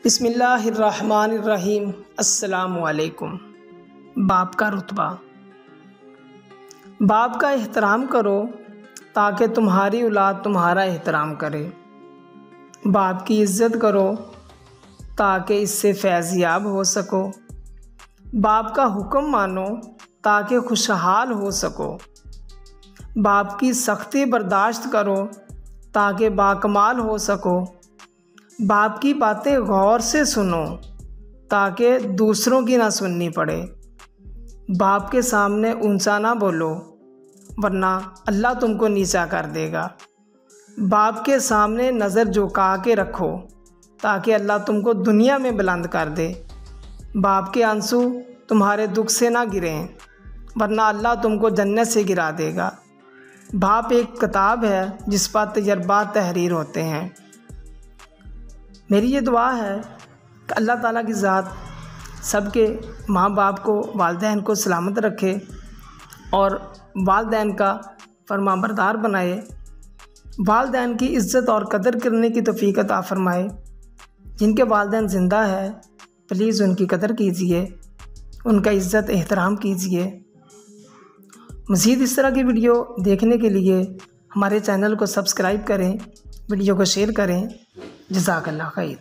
बिस्मिल्लाहिर्रहमानिर्रहीम। अस्सलामुअलैकुम। बाप का रुतबा। बाप का एहतराम करो ताकि तुम्हारी औलाद तुम्हारा एहतराम करे। बाप की इज़्ज़त करो ताकि इससे फैज़याब हो सको। बाप का हुक्म मानो ताकि खुशहाल हो सको। बाप की सख्ती बर्दाश्त करो ताकि बाकमाल हो सको। बाप की बातें गौर से सुनो ताकि दूसरों की ना सुननी पड़े। बाप के सामने ऊंचा ना बोलो वरना अल्लाह तुमको नीचा कर देगा। बाप के सामने नज़र झुका के रखो ताकि अल्लाह तुमको दुनिया में बुलंद कर दे। बाप के आंसू तुम्हारे दुख से ना गिरें वरना अल्लाह तुमको जन्नत से गिरा देगा। बाप एक किताब है जिस पर तजर्बात तहरीर होते हैं। मेरी ये दुआ है कि अल्लाह ताला की ज़ात सबके माँ बाप को, वालिदैन को सलामत रखे और वालिदैन का फरमाबरदार बनाए। वालिदैन की इज़्ज़त और कदर करने की तौफ़ीक अता फ़रमाए। जिनके वालिदैन ज़िंदा है प्लीज़ उनकी कदर कीजिए, उनका इज़्ज़त एहतराम कीजिए। मज़ीद इस तरह की वीडियो देखने के लिए हमारे चैनल को सब्सक्राइब करें, वीडियो को शेयर करें। जज़ाकल्लाह खैर।